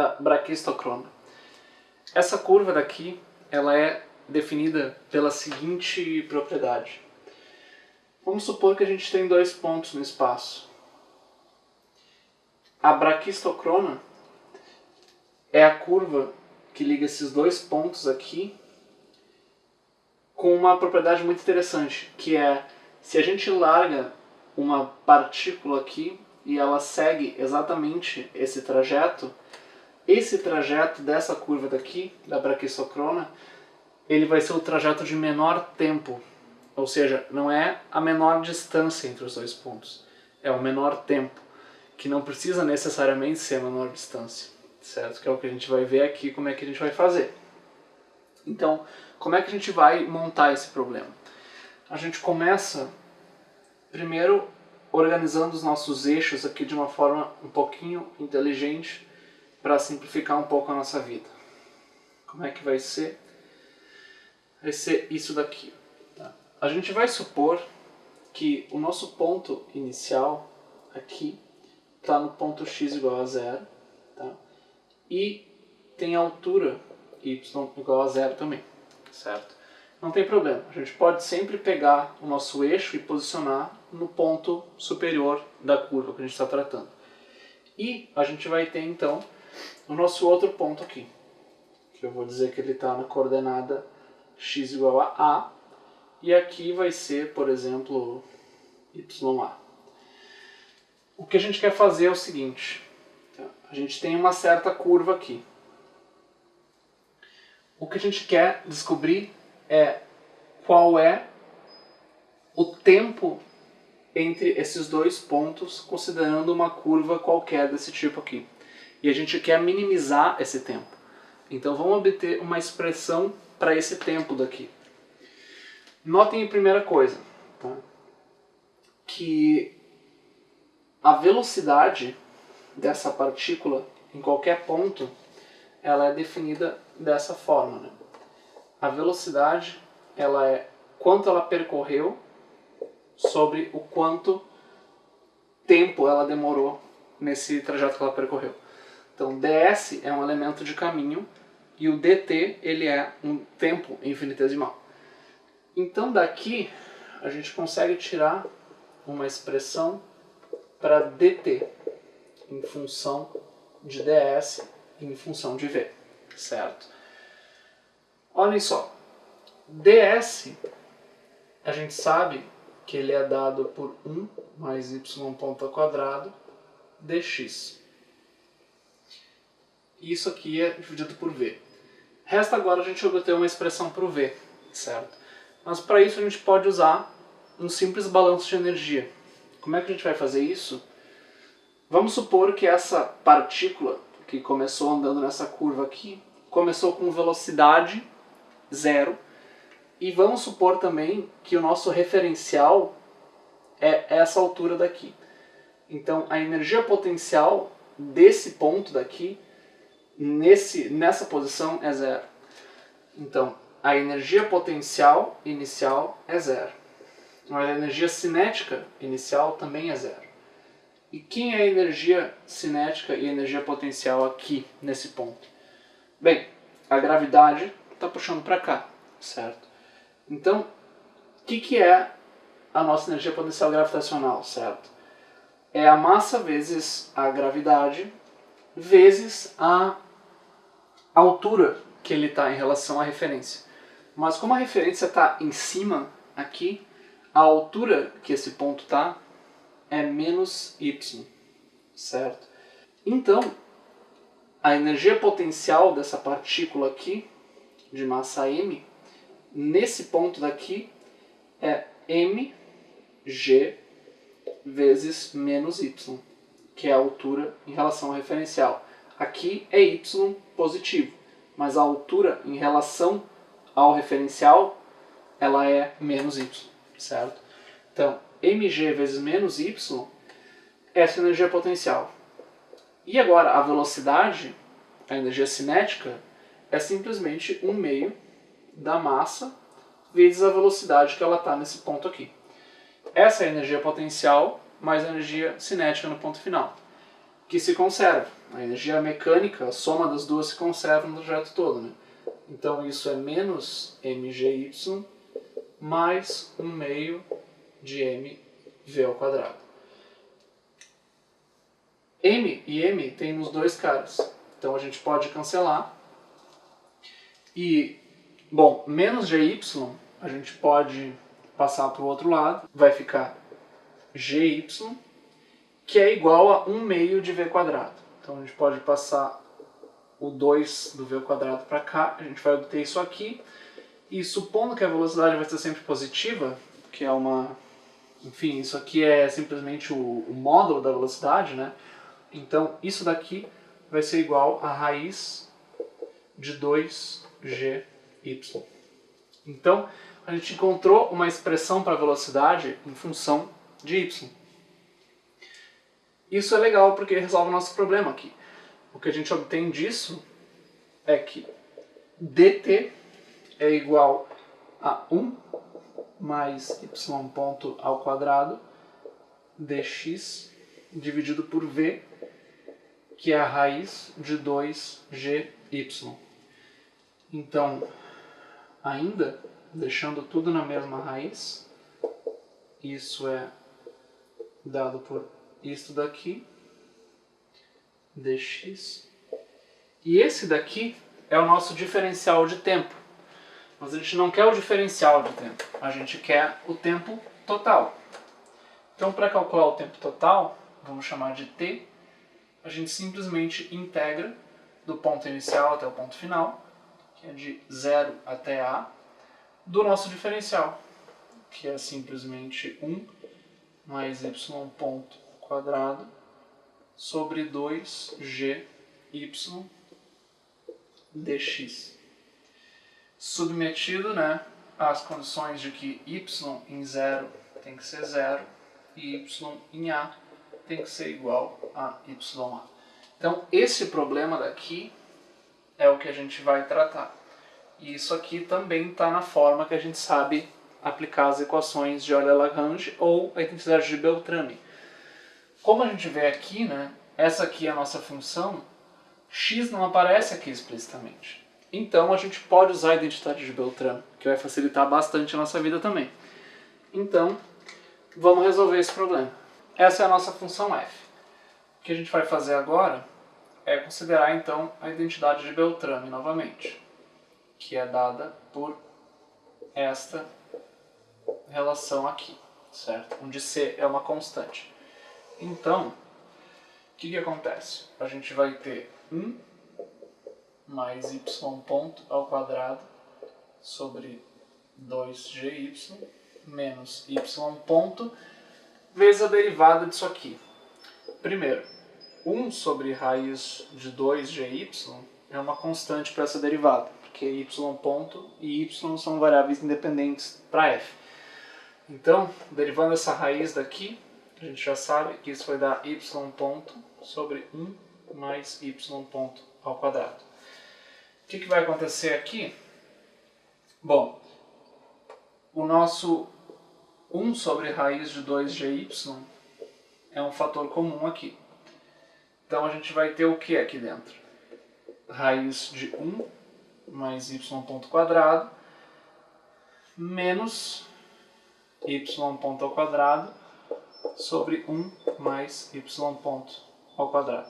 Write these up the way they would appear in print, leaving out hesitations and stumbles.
da braquistocrona. Essa curva daqui, ela é definida pela seguinte propriedade. Vamos supor que a gente tem dois pontos no espaço. A braquistocrona é a curva que liga esses dois pontos aqui com uma propriedade muito interessante, que é, se a gente larga uma partícula aqui e ela segue exatamente esse trajeto dessa curva daqui, da braquistocrona, ele vai ser o trajeto de menor tempo, ou seja, não é a menor distância entre os dois pontos, é o menor tempo, que não precisa necessariamente ser a menor distância, certo? Que é o que a gente vai ver aqui, como é que a gente vai fazer. Então, como é que a gente vai montar esse problema? A gente começa, primeiro, organizando os nossos eixos aqui de uma forma um pouquinho inteligente para simplificar um pouco a nossa vida. Como é que vai ser? Vai ser isso daqui. Tá? A gente vai supor que o nosso ponto inicial aqui está no ponto x igual a 0, tá? E tem a altura y igual a 0 também, certo? Não tem problema, a gente pode sempre pegar o nosso eixo e posicionar no ponto superior da curva que a gente está tratando. E a gente vai ter então o nosso outro ponto aqui, que eu vou dizer que ele está na coordenada x igual a A, e aqui vai ser, por exemplo, YA. O que a gente quer fazer é o seguinte, tá? A gente tem uma certa curva aqui. O que a gente quer descobrir é qual é o tempo entre esses dois pontos, considerando uma curva qualquer desse tipo aqui. E a gente quer minimizar esse tempo. Então vamos obter uma expressão para esse tempo daqui. Notem a primeira coisa, tá? Que a velocidade dessa partícula em qualquer ponto, ela é definida dessa forma, né? A velocidade, ela é quanto ela percorreu sobre o quanto tempo ela demorou nesse trajeto que ela percorreu. Então, ds é um elemento de caminho e o dt, ele é um tempo infinitesimal. Então, daqui, a gente consegue tirar uma expressão para dt em função de ds e em função de v, certo? Olhem só, ds, a gente sabe que ele é dado por 1 mais y ponto ao quadrado dx. Isso aqui é dividido por v. Resta agora a gente obter uma expressão para o v, certo? Mas para isso a gente pode usar um simples balanço de energia. Como é que a gente vai fazer isso? Vamos supor que essa partícula que começou andando nessa curva aqui, começou com velocidade 0, e vamos supor também que o nosso referencial é essa altura daqui. Então a energia potencial desse ponto daqui, nessa posição, é 0. Então a energia potencial inicial é 0. Mas a energia cinética inicial também é 0. E quem é a energia cinética e a energia potencial aqui, nesse ponto? Bem, a gravidade está puxando para cá, certo? Então, o que é a nossa energia potencial gravitacional, certo? É a massa vezes a gravidade vezes a altura que ele está em relação à referência. Mas como a referência está em cima, aqui, a altura que esse ponto está é menos y, certo? Então, a energia potencial dessa partícula aqui, de massa m, nesse ponto daqui, é mg vezes menos y, que é a altura em relação ao referencial. Aqui é y positivo, mas a altura em relação ao referencial, ela é menos y, certo? Então, mg vezes menos y, essa é a energia potencial. E agora, a velocidade, a energia cinética, é simplesmente 1/2 da massa vezes a velocidade que ela está nesse ponto aqui. Essa é a energia potencial mais a energia cinética no ponto final. que se conserva. A energia mecânica, a soma das duas se conserva no trajeto todo, né? Então isso é menos mgy mais 1 meio de mv ao quadrado. M e M tem nos dois caras, então a gente pode cancelar. E, bom, menos gy a gente pode passar para o outro lado, vai ficar gy, que é igual a 1 meio de v quadrado. Então a gente pode passar o 2 do v ao quadrado para cá, a gente vai obter isso aqui, e supondo que a velocidade vai ser sempre positiva, que é uma... Enfim, isso aqui é simplesmente o módulo da velocidade, né? Então isso daqui vai ser igual a raiz de 2gy. Então a gente encontrou uma expressão para a velocidade em função de y. Isso é legal porque resolve o nosso problema aqui. O que a gente obtém disso é que dt é igual a 1 mais y ponto ao quadrado dx dividido por v, que é a raiz de 2gy. Então, ainda deixando tudo na mesma raiz, isso é dado por isto daqui, dx. E esse daqui é o nosso diferencial de tempo. Mas a gente não quer o diferencial de tempo, a gente quer o tempo total. Então, para calcular o tempo total, vamos chamar de t, a gente simplesmente integra do ponto inicial até o ponto final, que é de 0 até a, do nosso diferencial, que é simplesmente 1 mais y ponto quadrado sobre 2gy dx. Submetido, né, às condições de que y em 0 tem que ser 0 e y em a tem que ser igual a ya. Então esse problema daqui é o que a gente vai tratar. E isso aqui também está na forma que a gente sabe aplicar as equações de Euler-Lagrange ou a identidade de Beltrami. Como a gente vê aqui, né, essa aqui é a nossa função, x não aparece aqui explicitamente. Então a gente pode usar a identidade de Beltrami, que vai facilitar bastante a nossa vida também. Então, vamos resolver esse problema. Essa é a nossa função f. O que a gente vai fazer agora é considerar então a identidade de Beltrami novamente, que é dada por esta relação aqui, certo? Onde c é uma constante. Então, o que acontece? A gente vai ter 1 mais y ponto ao quadrado sobre 2gy menos y ponto vezes a derivada disso aqui. Primeiro, 1 sobre raiz de 2gy é uma constante para essa derivada, porque y ponto e y são variáveis independentes para f. Então, derivando essa raiz daqui, a gente já sabe que isso vai dar y ponto sobre 1 mais y ponto ao quadrado. O que vai acontecer aqui? Bom, o nosso 1 sobre raiz de 2gy é um fator comum aqui. Então a gente vai ter o que aqui dentro? Raiz de 1 mais y ponto quadrado menos y ponto ao quadrado sobre 1 mais y ponto ao quadrado.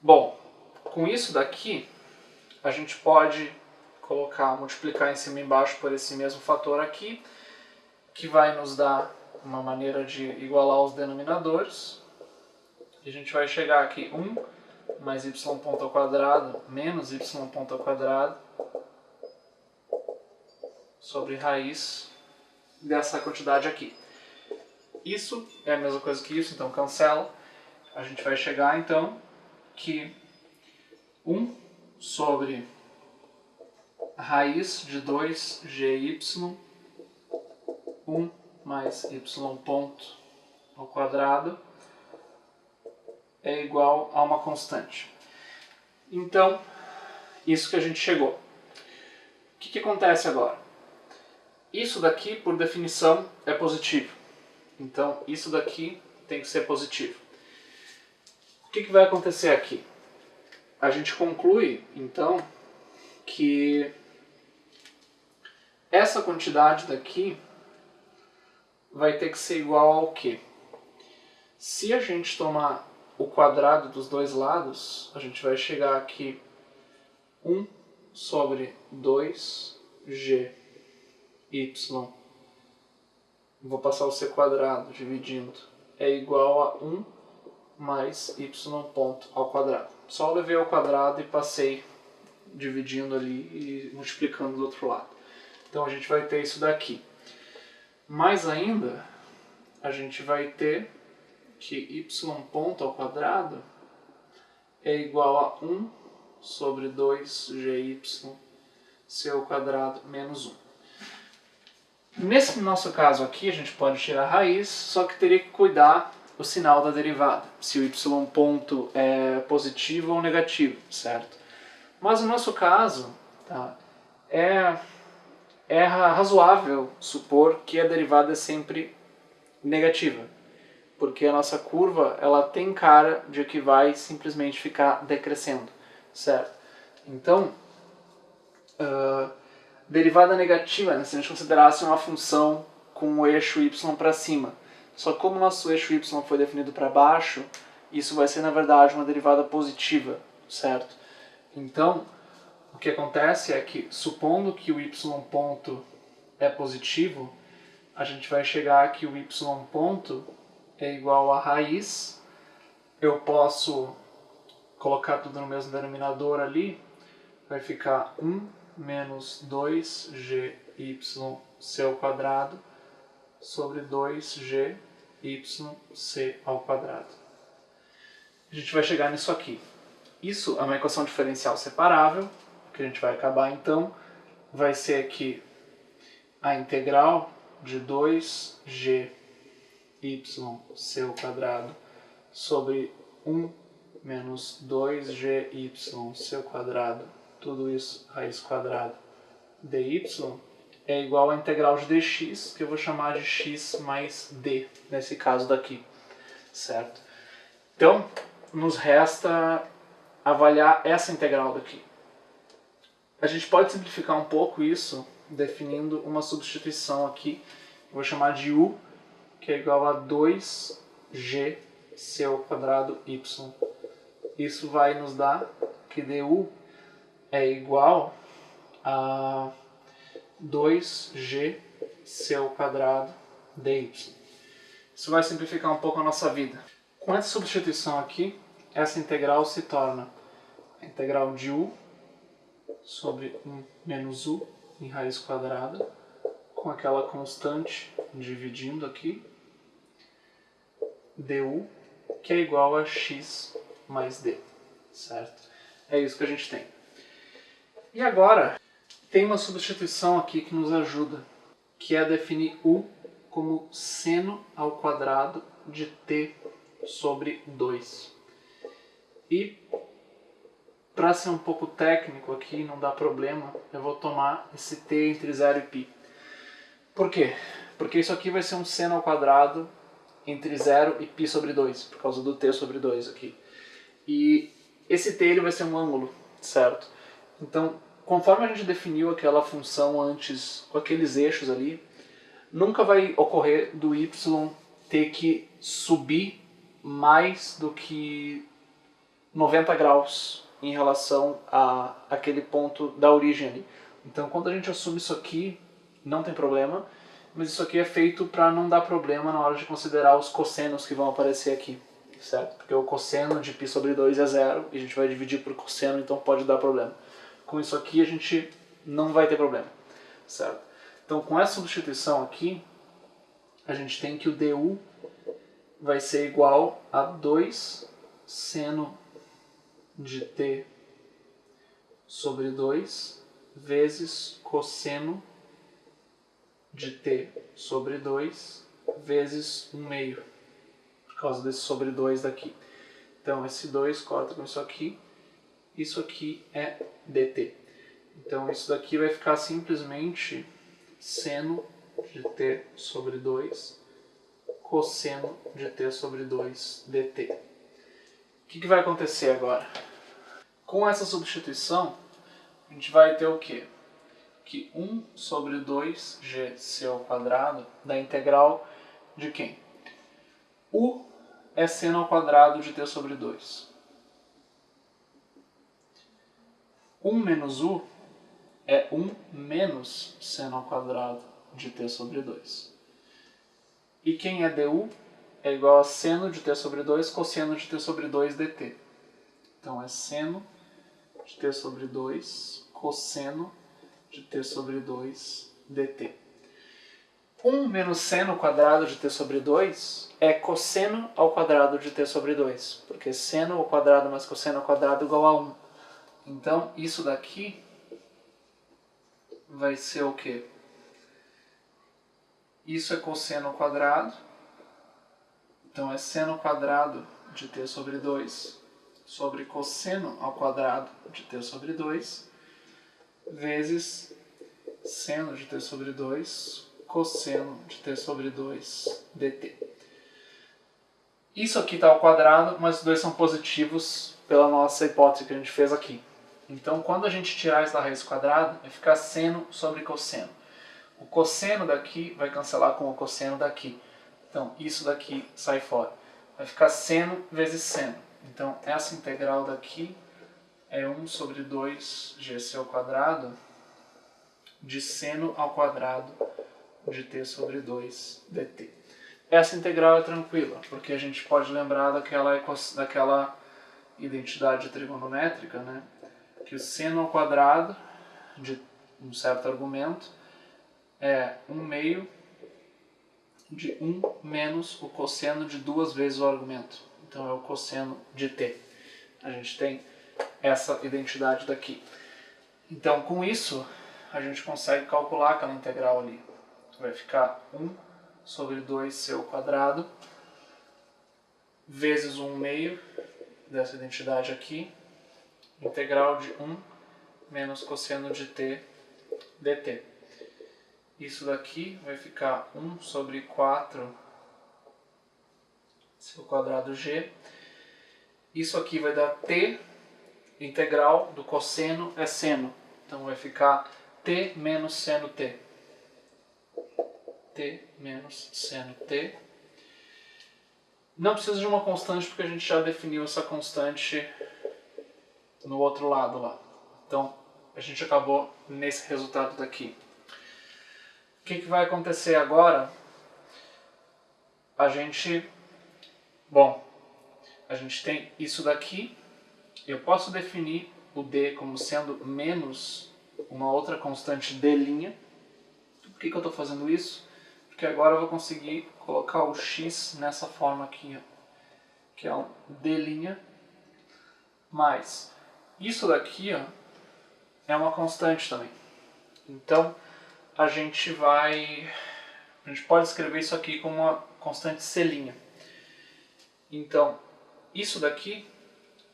Bom, com isso daqui, a gente pode multiplicar em cima e embaixo por esse mesmo fator aqui, que vai nos dar uma maneira de igualar os denominadores. E a gente vai chegar aqui 1 mais y ponto ao quadrado menos y ponto ao quadrado sobre raiz dessa quantidade aqui. Isso é a mesma coisa que isso, então cancela. A gente vai chegar então que 1 sobre raiz de 2gy 1 mais y ponto ao quadrado é igual a uma constante. Então, isso que a gente chegou. O que acontece agora? Isso daqui, por definição, é positivo. Então, isso daqui tem que ser positivo. que vai acontecer aqui? A gente conclui, então, que essa quantidade daqui vai ter que ser igual ao quê? Se a gente tomar o quadrado dos dois lados, a gente vai chegar aqui 1 sobre 2g y, vou passar o c quadrado dividindo, é igual a 1 mais y ponto ao quadrado. Só levei ao quadrado e passei dividindo ali e multiplicando do outro lado. Então a gente vai ter isso daqui. Mais ainda, a gente vai ter que y ponto ao quadrado é igual a 1 sobre 2gy c ao quadrado menos 1. Nesse nosso caso aqui, a gente pode tirar a raiz, só que teria que cuidar o sinal da derivada, se o y ponto é positivo ou negativo, certo? Mas no nosso caso, tá, é razoável supor que a derivada é sempre negativa, porque a nossa curva ela tem cara de que vai simplesmente ficar decrescendo, certo? Então, derivada negativa, né, se a gente considerasse uma função com o eixo y para cima, só que como o nosso eixo y foi definido para baixo, isso vai ser na verdade uma derivada positiva, certo? Então, o que acontece é que, supondo que o y ponto é positivo, a gente vai chegar que o y ponto é igual a raiz. Eu posso colocar tudo no mesmo denominador ali, vai ficar 1 menos 2gy c ao quadrado sobre 2gy c ao quadrado. A gente vai chegar nisso aqui. Isso é uma equação diferencial separável, que a gente vai acabar então, vai ser aqui a integral de 2gy c ao quadrado sobre 1 menos 2gy c ao quadrado, tudo isso raiz quadrada dy, é igual à integral de dx, que eu vou chamar de x mais d, nesse caso daqui, certo? Então, nos resta avaliar essa integral daqui. A gente pode simplificar um pouco isso definindo uma substituição aqui, eu vou chamar de u, que é igual a 2g c ao quadrado y. Isso vai nos dar que du é igual a 2g c ao quadrado dy. Isso vai simplificar um pouco a nossa vida. Com essa substituição aqui, essa integral se torna a integral de u sobre 1 menos u em raiz quadrada, com aquela constante dividindo aqui, du, que é igual a x mais d, certo? É isso que a gente tem. E agora, tem uma substituição aqui que nos ajuda, que é definir u como seno ao quadrado de t sobre 2. E, para ser um pouco técnico aqui, não dá problema, eu vou tomar esse t entre 0 e π. Por quê? Porque isso aqui vai ser um seno ao quadrado entre 0 e π sobre 2, por causa do t sobre 2 aqui. E esse t ele vai ser um ângulo, certo? Então, conforme a gente definiu aquela função antes, com aqueles eixos ali, nunca vai ocorrer do y ter que subir mais do que 90 graus em relação a aquele ponto da origem ali. Então, quando a gente assume isso aqui, não tem problema, mas isso aqui é feito para não dar problema na hora de considerar os cossenos que vão aparecer aqui, certo? Porque o cosseno de π sobre 2 é 0 e a gente vai dividir por cosseno, então pode dar problema. Com isso aqui a gente não vai ter problema, certo? Então, com essa substituição aqui, a gente tem que o du vai ser igual a 2 seno de t sobre 2 vezes cosseno de t sobre 2 vezes 1 meio, por causa desse sobre 2 daqui. Então, esse 2 corta com isso aqui é dt. Então, isso daqui vai ficar simplesmente seno de t sobre 2 cosseno de t sobre 2 dt. O que vai acontecer agora? Com essa substituição, a gente vai ter o quê? Que 1 sobre 2gc ao quadrado dá integral de quem? U é seno ao quadrado de t sobre 2. 1 menos u é 1 menos seno ao quadrado de t sobre 2. E quem é du é igual a seno de t sobre 2 cosseno de t sobre 2 dt. Então é seno de t sobre 2 cosseno de t sobre 2 dt. 1 menos seno ao quadrado de t sobre 2 é cosseno ao quadrado de t sobre 2, porque seno ao quadrado mais cosseno ao quadrado é igual a 1. Então isso daqui vai ser o quê? Isso é cosseno ao quadrado, então é seno ao quadrado de t sobre 2 sobre cosseno ao quadrado de t sobre 2 vezes seno de t sobre 2 cosseno de t sobre 2 dt. Isso aqui está ao quadrado, mas os dois são positivos pela nossa hipótese que a gente fez aqui. Então, quando a gente tirar isso da raiz quadrada, vai ficar seno sobre cosseno. O cosseno daqui vai cancelar com o cosseno daqui. Então, isso daqui sai fora. Vai ficar seno vezes seno. Então, essa integral daqui é 1 sobre 2gc ao quadrado de seno ao quadrado de t sobre 2 dt. Essa integral é tranquila, porque a gente pode lembrar daquela identidade trigonométrica, né? Que o seno ao quadrado de um certo argumento é 1/2 de 1 menos o cosseno de 2 vezes o argumento. Então é o cosseno de t. A gente tem essa identidade daqui. Então com isso a gente consegue calcular aquela integral ali. Vai ficar 1 sobre 2c ao quadrado vezes 1/2 dessa identidade aqui, integral de 1 menos cosseno de t dt. Isso daqui vai ficar 1 sobre 4c ao quadrado g. Isso aqui vai dar t, integral do cosseno é seno. Então vai ficar t menos seno t. T menos seno t. Não precisa de uma constante porque a gente já definiu essa constante no outro lado lá. Então a gente acabou nesse resultado daqui. O que vai acontecer agora? A gente tem isso daqui. Eu posso definir o d como sendo menos uma outra constante d'. Por que eu estou fazendo isso? Porque agora eu vou conseguir colocar o x nessa forma aqui, ó, que é um d', mais isso daqui, ó, é uma constante também. Então a gente pode escrever isso aqui como uma constante c'. Então isso daqui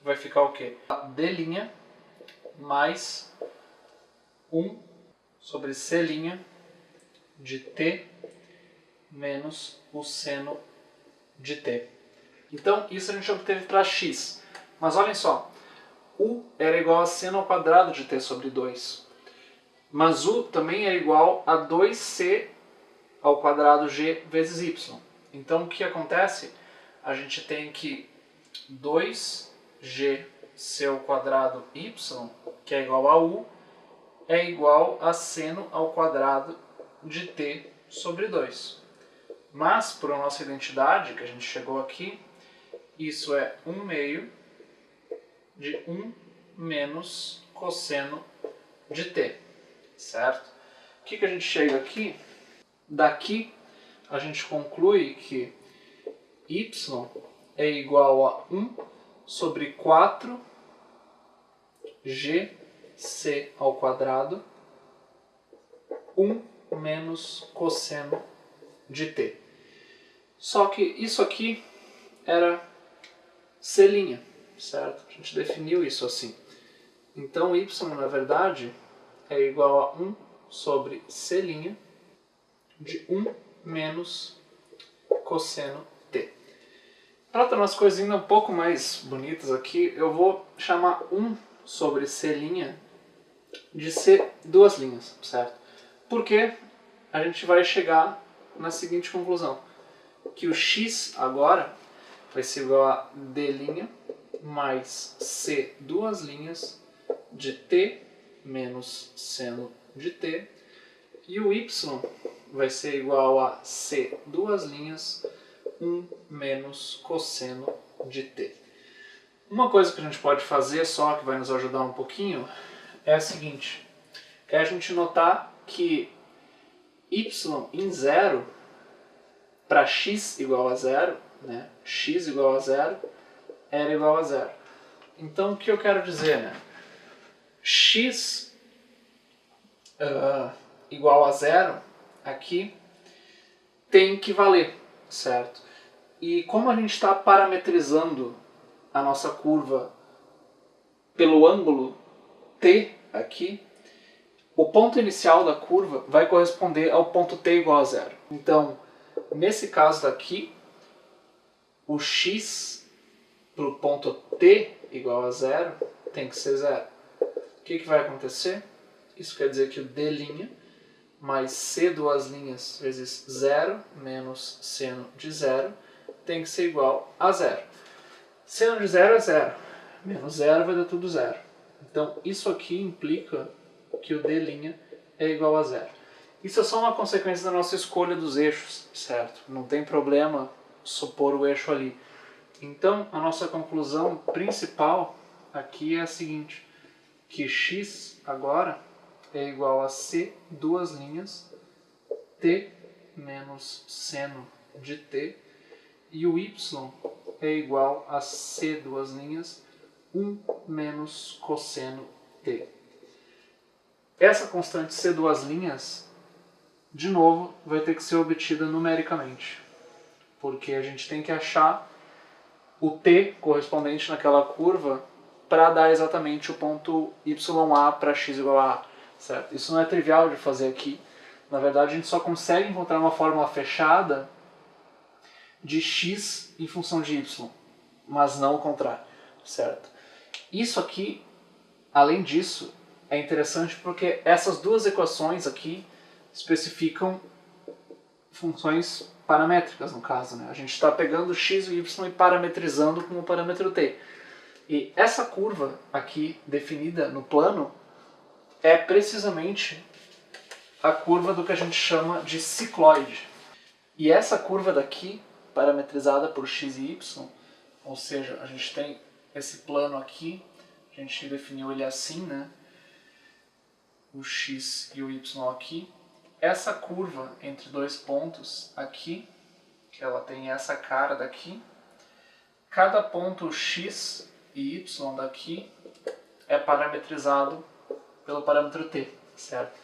vai ficar o quê? D' mais 1 sobre c' de t menos o seno de t. Então isso a gente obteve para x. Mas olhem só, u era igual a seno ao quadrado de t sobre 2. Mas u também é igual a 2c ao quadrado g vezes y. Então o que acontece? A gente tem que 2gc ao quadrado y, que é igual a u, é igual a seno ao quadrado de t sobre 2. Mas, por a nossa identidade, que a gente chegou aqui, isso é 1/2 de 1 menos cosseno de t, certo? O que a gente chega aqui? Daqui, a gente conclui que y é igual a 1 sobre 4gc ao quadrado, 1 menos cosseno de t. Só que isso aqui era c', certo? A gente definiu isso assim. Então y, na verdade, é igual a 1 sobre c' de 1 menos cosseno t. Para tornar as coisas ainda um pouco mais bonitas aqui, eu vou chamar 1 sobre C' de C duas linhas, certo? Porque a gente vai chegar na seguinte conclusão, que o x agora vai ser igual a D' mais C duas linhas de t menos seno de t, e o y vai ser igual a C duas linhas 1 menos cosseno de t. Uma coisa que a gente pode fazer só, que vai nos ajudar um pouquinho, é a seguinte, é a gente notar que y em zero, para x igual a zero, né, x igual a zero, era igual a zero. Então o que eu quero dizer, né? X igual a zero aqui tem que valer, certo? E como a gente está parametrizando a nossa curva pelo ângulo t aqui, o ponto inicial da curva vai corresponder ao ponto t igual a zero. Então, nesse caso daqui, o x para o ponto t igual a zero tem que ser zero. O que vai acontecer? Isso quer dizer que o d' mais c duas linhas vezes zero menos seno de zero tem que ser igual a zero. Seno de zero é zero, menos zero vai dar tudo zero. Então isso aqui implica que o d' é igual a zero. Isso é só uma consequência da nossa escolha dos eixos, certo? Não tem problema supor o eixo ali. Então a nossa conclusão principal aqui é a seguinte, que x agora é igual a c duas linhas t menos seno de t, e o y é igual a c duas linhas 1 menos cosseno t. Essa constante c duas linhas, de novo, vai ter que ser obtida numericamente, porque a gente tem que achar o t correspondente naquela curva para dar exatamente o ponto YA para x igual a A, certo? Isso não é trivial de fazer aqui. Na verdade, a gente só consegue encontrar uma fórmula fechada de x em função de y, mas não o contrário, certo? Isso aqui, além disso, é interessante porque essas duas equações aqui especificam funções paramétricas, no caso, né? A gente está pegando x e y e parametrizando com o parâmetro t. E essa curva aqui, definida no plano, é precisamente a curva do que a gente chama de cicloide. E essa curva daqui, parametrizada por x e y, ou seja, a gente tem esse plano aqui, a gente definiu ele assim, né? O x e o y aqui. Essa curva entre dois pontos aqui, que ela tem essa cara daqui, cada ponto x e y daqui é parametrizado pelo parâmetro t, certo?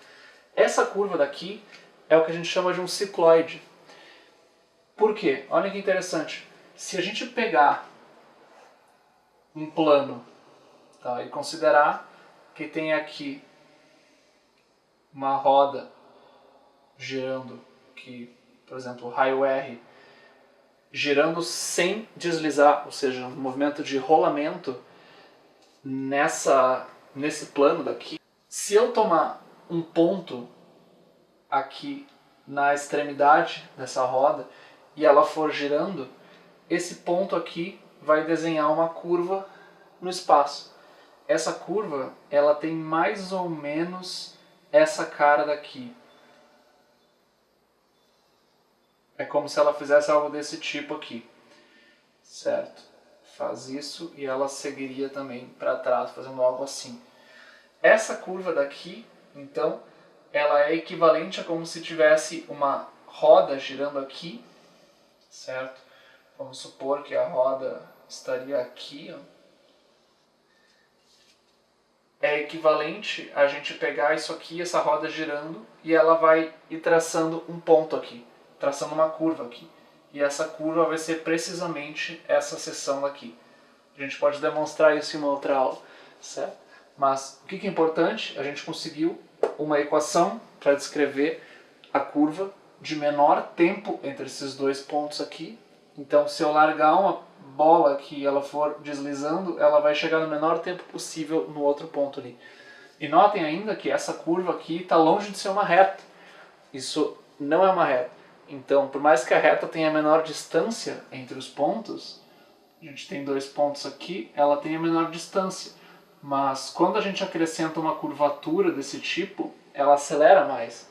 Essa curva daqui é o que a gente chama de um cicloide. Por quê? Olha que interessante. Se a gente pegar um plano, tá, e considerar que tem aqui uma roda girando, que, por exemplo, o raio R, girando sem deslizar, ou seja, um movimento de rolamento nesse plano daqui. Se eu tomar um ponto aqui na extremidade dessa roda e ela for girando, esse ponto aqui vai desenhar uma curva no espaço. Essa curva, ela tem mais ou menos essa cara daqui. É como se ela fizesse algo desse tipo aqui, certo? Faz isso e ela seguiria também para trás, fazendo algo assim. Essa curva daqui, então, ela é equivalente a como se tivesse uma roda girando aqui, certo? Vamos supor que a roda estaria aqui, ó. É equivalente a gente pegar isso aqui, essa roda girando, e ela vai ir traçando um ponto aqui, traçando uma curva aqui. E essa curva vai ser precisamente essa seção aqui. A gente pode demonstrar isso em uma outra aula, certo? Mas o que é importante? A gente conseguiu uma equação para descrever a curva de menor tempo entre esses dois pontos aqui. Então, se eu largar uma bola que ela for deslizando, ela vai chegar no menor tempo possível no outro ponto ali. E notem ainda que essa curva aqui está longe de ser uma reta. Isso não é uma reta. Então, por mais que a reta tenha a menor distância entre os pontos, a gente tem 2 pontos aqui, ela tem a menor distância. Mas quando a gente acrescenta uma curvatura desse tipo, ela acelera mais.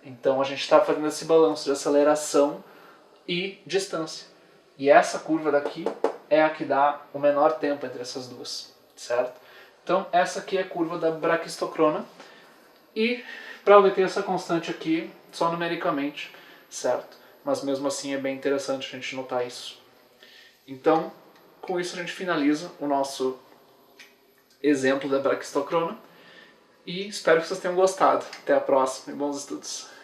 Então a gente está fazendo esse balanço de aceleração e distância. E essa curva daqui é a que dá o menor tempo entre essas duas, certo? Então essa aqui é a curva da braquistocrona. E para obter essa constante aqui, só numericamente, certo? Mas mesmo assim é bem interessante a gente notar isso. Então, com isso a gente finaliza o nosso exemplo da braquistocrona. E espero que vocês tenham gostado. Até a próxima e bons estudos!